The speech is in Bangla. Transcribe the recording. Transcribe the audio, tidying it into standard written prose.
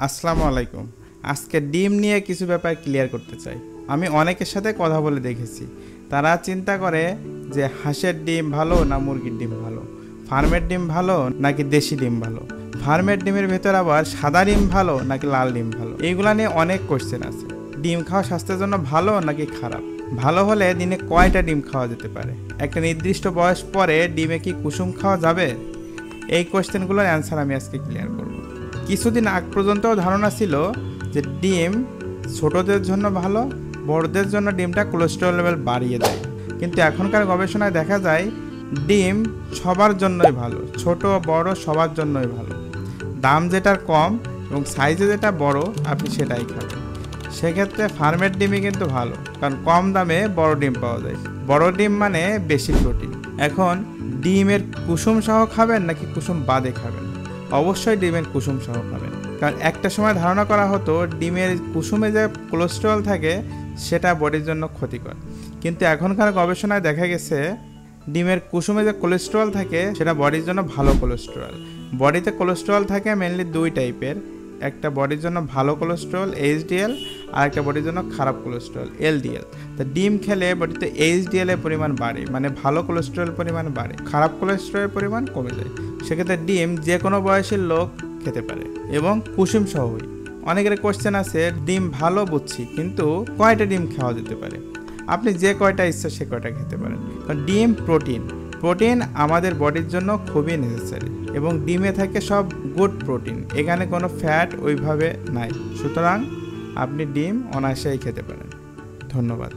আসসালামু আলাইকুম। আজকে ডিম নিয়ে কিছু ব্যাপার ক্লিয়ার করতে চাই। আমি অনেকের সাথে কথা বলে দেখেছি, তারা চিন্তা করে যে হাঁসের ডিম ভালো না মুরগির ডিম ভালো, ফার্মের ডিম ভালো নাকি দেশি ডিম ভালো, ফার্মের ডিমের ভেতর আবার সাদা ডিম ভালো নাকি লাল ডিম ভালো। এইগুলা নিয়ে অনেক কোশ্চেন আছে। ডিম খাওয়া স্বাস্থ্যের জন্য ভালো নাকি খারাপ, ভালো হলে দিনে কয়টা ডিম খাওয়া যেতে পারে, একটা নির্দিষ্ট বয়স পরে ডিমে কি কুসুম খাওয়া যাবে, এই কোশ্চেনগুলোর অ্যান্সার আমি আজকে ক্লিয়ার করব। কিছুদিন আগ পর্যন্তও ধারণা ছিল যে ডিম ছোটদের জন্য ভালো, বড়দের জন্য ডিমটা কোলেস্টেরল লেভেল বাড়িয়ে দেয়। কিন্তু এখনকার গবেষণায় দেখা যায় ডিম সবার জন্যই ভালো, ছোট বড় সবার জন্যই ভালো। দাম যেটার কম এবং সাইজে যেটা বড় আপনি সেটাই খাবেন। সেক্ষেত্রে ফার্মের ডিমই কিন্তু ভালো, কারণ কম দামে বড় ডিম পাওয়া যায়। বড় ডিম মানে বেশি প্রোটিন। এখন ডিমের কুসুম সহ খাবেন নাকি কুসুম বাদে খাবেন? অবশ্যই ডিমের কুসুম সহ খাবেন, কারণ একটা সময় ধারণা করা হতো ডিমের কুসুমে যে কোলেস্টেরল থাকে সেটা বডির জন্য ক্ষতিকর। কিন্তু এখনকার গবেষণায় দেখা গেছে ডিমের কুসুমে যে কোলেস্টেরল থাকে সেটা বডির জন্য ভালো কোলেস্টেরল। বডিতে কোলেস্টেরল থাকে মেনলি দুই টাইপের, একটা বডির জন্য ভালো কোলেস্টেরল এইচডিএল, আর একটা বডির জন্য খারাপ কোলেস্টেরল এলডিএল। তো ডিম খেলে বডিতে এইচডিএল এর পরিমাণ বাড়ে, মানে ভালো কোলেস্টেরল পরিমাণ বাড়ে, খারাপ কোলেস্টেরলের পরিমাণ কমে যায়। সেক্ষেত্রে ডিম যে কোনো বয়সের লোক খেতে পারে এবং কুসুম সহই। অনেকের কোশ্চেন আছে ডিম ভালো বুঝছি, কিন্তু কয়টা ডিম খাওয়া যেতে পারে? আপনি যে কয়টা ইচ্ছা সে কয়টা খেতে পারেন, কারণ ডিম প্রোটিন আমাদের বডির জন্য খুবই নেসেসারি এবং ডিমে থাকে সব গুড প্রোটিন, এখানে কোনো ফ্যাট ওইভাবে নাই। সুতরাং আপনি ডিম অনায়াসেই খেতে পারেন। ধন্যবাদ।